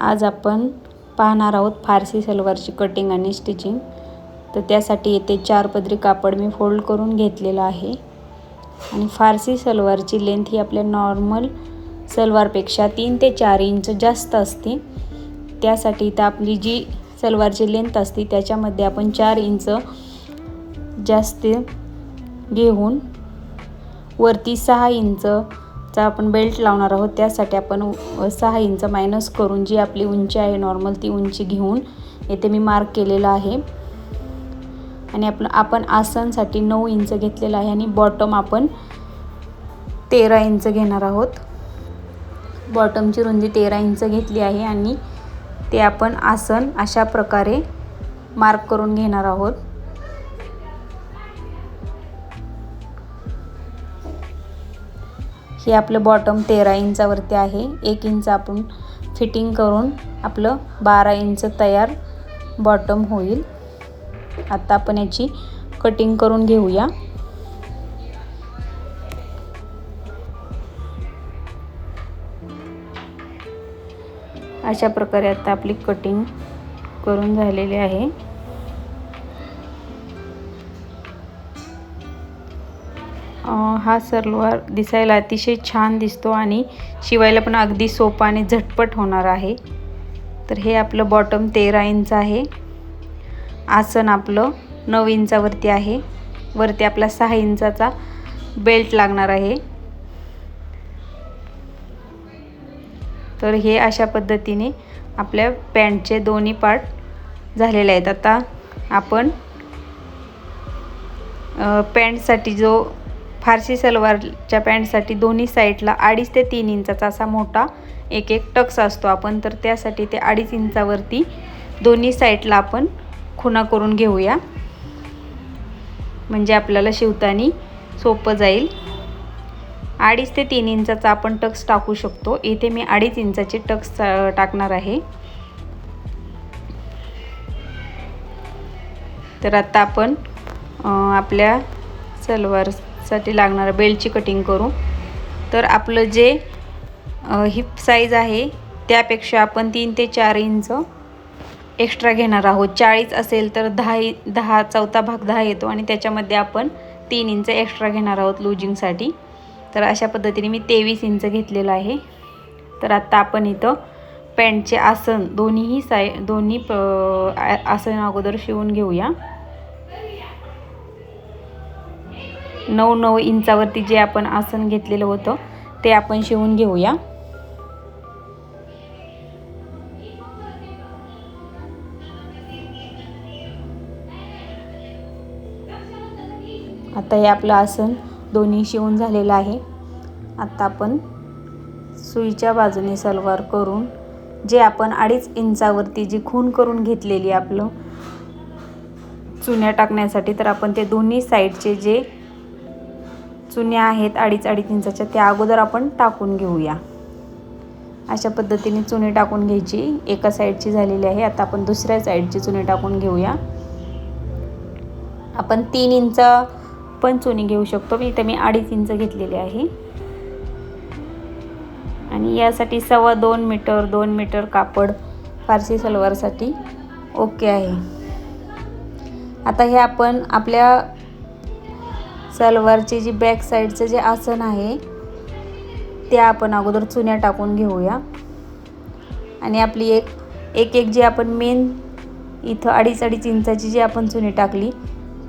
आज आपण पाहणार आहोत फारसी सलवारची कटिंग आणि स्टिचिंग। तर त्यासाठी येथे 4 पदरी कापड मी फोल्ड करून घेतलेला आहे आणि फारसी सलवारची लेंथ ही आपल्या नॉर्मल सलवारपेक्षा 3 ते 4 इंच जास्त असते। त्यासाठी इथे आपली जी सलवारची लेंथ असते त्याच्यामध्ये आपण 4 इंच जास्त घेऊन वरती 6 इंचचा आपण बेल्ट लावणार आहोत। त्यासाठी आपण 6 इंच मायनस करून जी आपली उंची आहे नॉर्मल ती उंची घेऊन येथे मी मार्क केलेला आहे आणि आपण आसनसाठी 9 इंच घेतलेला आहे आणि बॉटम आपण 13 इंच घेणार आहोत। बॉटमची रुंदी 13 इंच घेतली आहे आणि ते आपण आसन अशा प्रकारे मार्क करून घेणार आहोत। हे आपलं बॉटम 13 इंचावरती आहे। 1 इंच आपण फिटिंग करून आपलं 12 इंच तयार बॉटम होईल। आता आपण याची कटिंग करून घेऊया। अशा प्रकारे आता आपली कटिंग करून झालेली आहे। हा सलवार दिसायला अतिशय छान दिसतो आणि शिवायला पण अगदी सोपा आणि झटपट होणार आहे। तर हे आपलं बॉटम 13 इंच आहे। आसन आपलं 9 इंचावरती आहे। वरती आपला 6 इंचाचा बेल्ट लागणार आहे। तर हे अशा पद्धतीने आपल्या पॅन्टचे दोन्ही पार्ट झालेले आहेत। आता आपण पॅन्टसाठी जो फारसी सलवारच्या पॅन्टसाठी दोन्ही साईडला 2.5 ते 3 इंचाचा असा मोठा एक टक्स असतो आपण, तर त्यासाठी ते 2.5 इंचावरती दोन्ही साईडला आपण खुणा करून घेऊया, म्हणजे आपल्याला शिवताना सोपं जाईल। 2.5 ते 3 इंचाचा आपण टक्स टाकू शकतो। इथे मी 2.5 इंचाचे टक्स टाकणार आहे। तर आता आपण आपल्या सलवारसाठी लागणाऱ्या बेल्टची कटिंग करू। तर आपलं जे हिप साईज आहे त्यापेक्षा आपण 3 ते 4 इंच एक्स्ट्रा घेणार आहोत। 40 असेल तर 10 चौथा भाग 10 येतो आणि त्याच्यामध्ये आपण 3 इंच एक्स्ट्रा घेणार आहोत लूजिंगसाठी। तर अशा पद्धतीने मी 23 इंच घेतलेला आहे। तर आता आपण इथं पॅन्टचे आसन दोन्ही आसन अगोदर शिवून घेऊया। 9 इंचावरती जे आपण आसन घेतलेलं होतं ते आपण शिवून घेऊया। आता हे आपलं आसन दोन्ही शिवून झालेलं आहे। आता आपण सुईच्या बाजूने सलवार करून जे आपण 2.5 इंचावरती जी खूण करून घेतलेली आपलं चुन्या टाकण्यासाठी, तर आपण ते दोन्ही साईडचे जे चुन्या आहेत 2.5 इंचाच्या त्या अगोदर आपण टाकून घेऊया। अशा पद्धतीने चुने टाकून घ्यायची। एका साईडची झालेली आहे। आता आपण दुसऱ्या साईडची चुने टाकून घेऊया। आपण 3 इंच पण चुनी घेऊ शकतो। इथे मी 2.5 इंच घेतलेले आहे आणि यासाठी 2.25 मीटर कापड फारसी सलवारसाठी ओके आहे। आता हे आपण आपल्या सलवारची जी बॅक साईडचं जे आसन आहे ते आपण अगोदर चुन्या टाकून घेऊया आणि आपली एक जी आपण मेन इथं 2.5 इंचाची जी आपण चुनी टाकली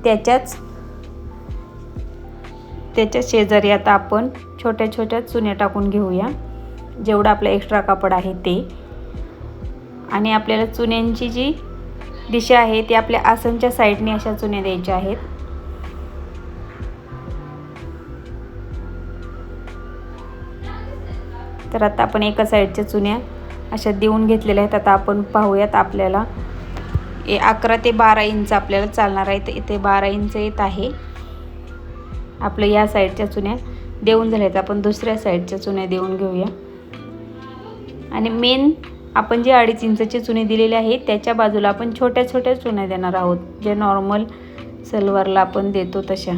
त्याच्या शेजारी आता आपण छोट्या चुन्या टाकून घेऊया, जेवढं आपलं एक्स्ट्रा कापड आहे ते। आणि आपल्याला चुन्यांची जी दिशा आहे ती आपल्या आसनच्या साईडने अशा चुन्या द्यायच्या आहेत। तर आता आपण एका साईडच्या चुन्या अशा देऊन घेतलेल्या आहेत। आता आपण पाहूयात आपल्याला 11 ते 12 इंच आपल्याला चालणार आहे। तर इथे 12 इंच येत आहे। आपलं या साईडच्या चुन्या देऊन झाल्यात। आपण दुसऱ्या साईडच्या चुन्या देऊन घेऊया आणि मेन आपण जे 2.5 इंचाची चुनी दिलेली आहे त्याच्या बाजूला आपण छोट्या चुन्या देणार आहोत, जे नॉर्मल सलवारला आपण देतो तशा।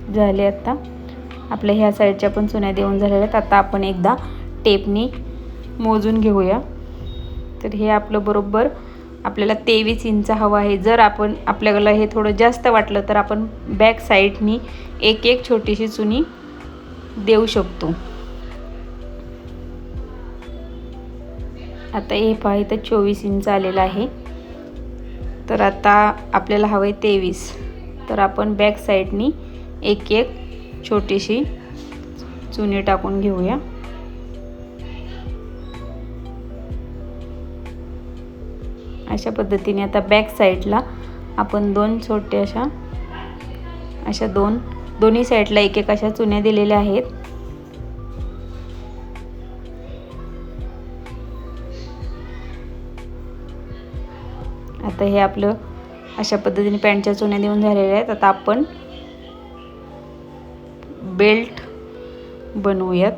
झाले. आता आपल्या ह्या साईडच्या पण चुन्या देऊन झालेल्या आहेत. आता आपण एकदा टेपनी मोजून घेऊया. तर हे आपलं बरोबर आपल्याला 23 इंच हवं आहे. जर आपल्याला हे थोडं जास्त वाटलं तर आपण बॅक साईडनी एक एक छोटीशी चुनी देऊ शकतो. आता हे पहा इथं 24 इंच आलेलं आहे. तर आता आपल्याला हवं आहे 23. तर आपण बॅक साईडनी एक एक छोटीशी चुनी टाकून घेऊया. अशा पद्धतीने आता बॅक साईडला आपण दोन छोट्याशा अशा दोन्ही साईडला एक एक अशा चुन्या दिलेल्या आहेत. आता हे आपलं अशा पद्धतीने पॅन्टच्या चुन्या देऊन झालेल्या आहेत. आता आपण बेल्ट बनवूयात.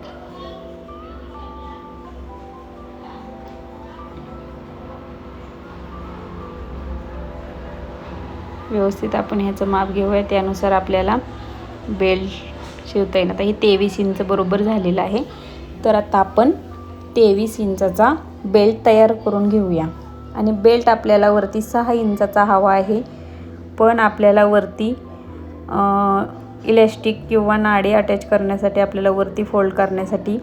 व्यवस्थित आपण ह्याचं माप घेऊया. त्यानुसार आपल्याला बेल्ट शिवता येईल. आता हे 23 इंच बरोबर झालेलं आहे. तर आता आपण 23 इंचाचा बेल्ट तयार करून घेऊया. आणि बेल्ट आपल्याला वरती 6 इंचाचा हवा आहे. पण आपल्याला वरती इलॅस्टिक किंवा नाडी अटॅच करण्यासाठी आपल्याला वरती फोल्ड करण्यासाठी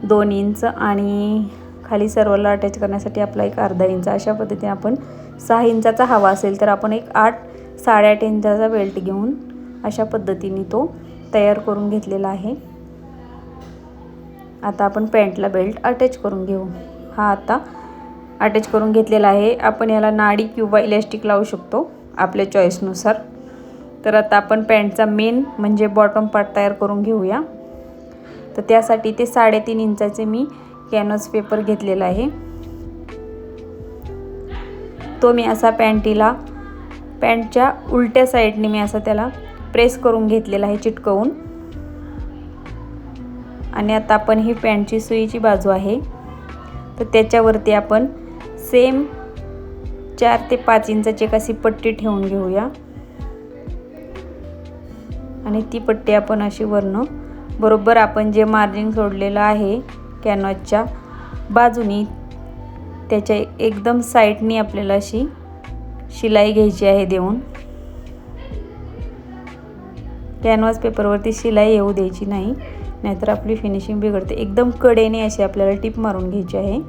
2 इंच आणि खाली सर्वला अटॅच करण्यासाठी आपला एक अर्धा इंच, अशा पद्धतीने आपण 6 इंचाचा हवा असेल तर आपण एक 8-8.5 इंचाचा बेल्ट घेऊन अशा पद्धतीने तो तयार करून घेतलेला आहे. आता आपण पॅन्टला बेल्ट अटॅच करून घेऊ. हा आता अटॅच करून घेतलेला आहे. आपण याला नाडी किंवा इलॅस्टिक लावू शकतो आपल्या चॉईसनुसार. तर आता आपण पॅन्टचा मेन म्हणजे बॉटम पार्ट तयार करून घेऊया. तर त्यासाठी ते 3.5 इंचाचे मी कॅनव्हास पेपर घेतलेला आहे. तो मी असा पॅन्टच्या उलट्या साईडने मी असा त्याला प्रेस करून घेतलेला आहे चिटकवून. आणि आता आपण ही पॅन्टची सुईची बाजू आहे तर त्याच्यावरती आपण सेम 4 ते 5 इंचाची एक अशी पट्टी ठेवून घेऊया. आणि ती पट्टी आपण अशी वरनं बरोबर आपण जे मार्जिन सोडलेलं आहे कॅनव्हासच्या बाजूनी त्याच्या एकदम साईडनी आपल्याला अशी शिलाई घ्यायची आहे देऊन. कॅनव्हास पेपरवरती शिलाई येऊ द्यायची नाही, नाहीतर आपली फिनिशिंग बिघडते. एकदम कडेने अशी आपल्याला टिप मारून घ्यायची आहे.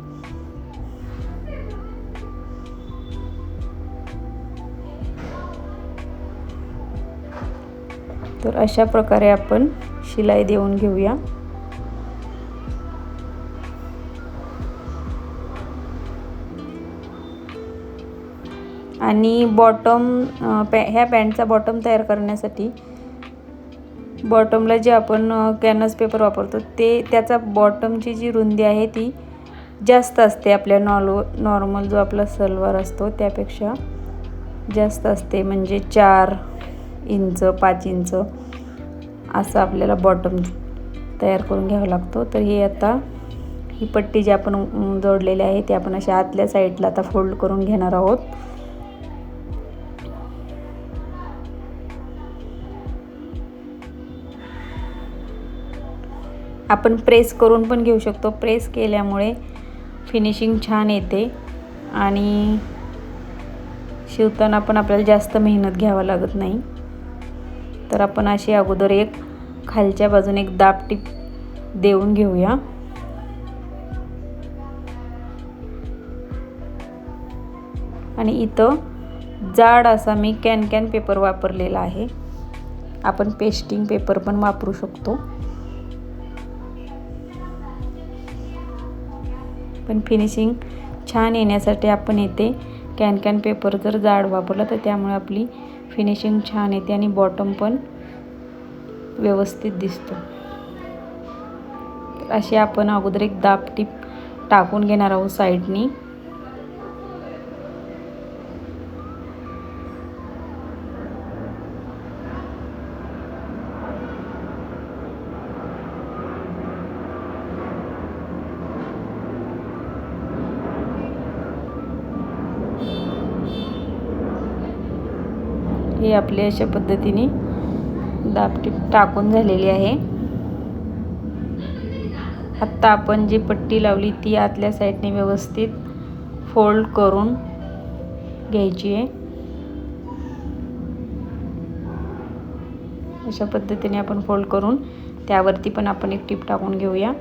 तर अशा प्रकारे आपण शिलाई देऊन घेऊया. आणि ह्या पॅन्टचा बॉटम तयार करण्यासाठी बॉटमला जे आपण कॅनव्हास पेपर वापरतो त्याचा बॉटमची जी रुंदी आहे ती जास्त असते. आपल्या नॉर्मल जो आपला सलवार असतो त्यापेक्षा जास्त असते. म्हणजे 4 इंच 5 इंच असं आपल्याला बॉटम तयार करून घ्यावा लागतो. तर हे आता ही पट्टी जी आपण जोडलेली आहे ती आपण अशा आतल्या साईडला आता फोल्ड करून घेणार आहोत. आपण प्रेस करून पण घेऊ शकतो. प्रेस केल्यामुळे फिनिशिंग छान येते आणि शिवताना पण आपल्याला जास्त मेहनत घ्यावी लागत नाही. तर आपण अशी अगोदर एक खालच्या बाजूने एक दाब टीप देऊन घेऊया. आणि इथं जाड असा मी कॅन पेपर वापरलेला आहे. आपण पेस्टिंग पेपर पण वापरू शकतो. पण फिनिशिंग छान येण्यासाठी आपण इथे कॅन पेपर जर जाड वापरला तर त्यामुळे आपली फिनिशिंग छान येते आणि बॉटम पण व्यवस्थित दिसतो. अशी आपण अगोदर एक दाब टीप टाकून घेणार आहोत साईडनी. हे आपले अशा पद्धतीने दाबटीप टाकून झालेली आहे. आत्ता आपण जी पट्टी लावली ती आतल्या साईडने व्यवस्थित फोल्ड करून घ्यायची आहे. अशा पद्धतीने आपण फोल्ड करून त्यावरती पण आपण एक टीप टाकून घेऊया.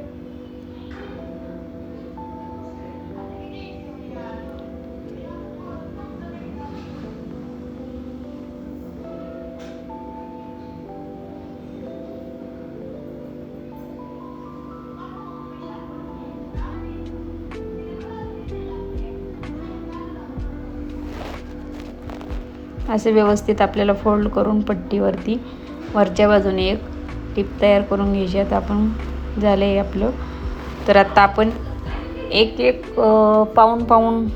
असे व्यवस्थित आपल्याला फोल्ड करून पट्टीवरती वरच्या बाजूने एक टीप तयार करून घ्यायची. आता आपण झालं आहे आपलं. तर आता आपण एक पाऊण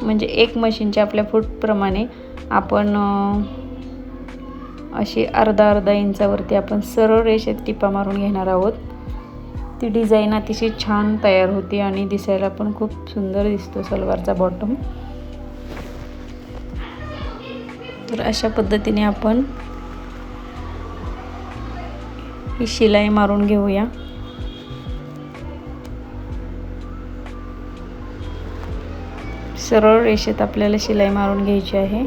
म्हणजे एक मशीनच्या आपल्या फूटप्रमाणे आपण अशी अर्धा इंचावरती आपण सरळ रेषेत टिपा मारून घेणार आहोत. ती डिझाईन अतिशय छान तयार होती आणि दिसायला पण खूप सुंदर दिसतो सलवारचा बॉटम. तर अशा पद्धतीने आपण ही शिलाई मारून घेऊया. सरळ रेषेत आपल्याला शिलाई मारून घ्यायची आहे.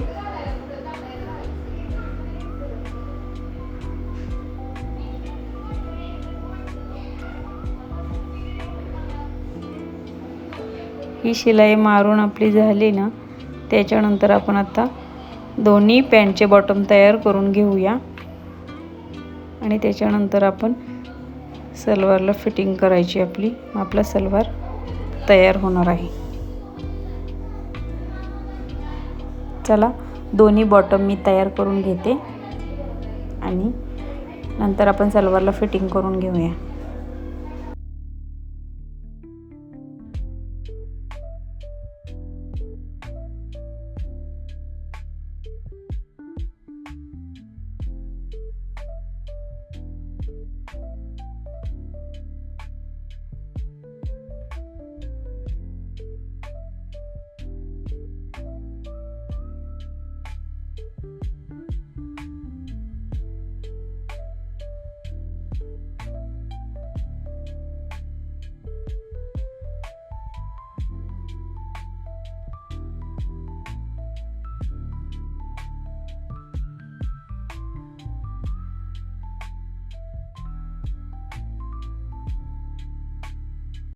ही शिलाई मारून आपली झाली ना, त्याच्यानंतर आपण आता दोन्ही पॅन्टचे बॉटम तयार करून घेऊया आणि त्याच्यानंतर आपण सलवारला फिटिंग करायची आपली. आपला सलवार तयार होणार आहे. चला, दोन्ही बॉटम मी तयार करून घेते आणि नंतर आपण सलवारला फिटिंग करून घेऊया.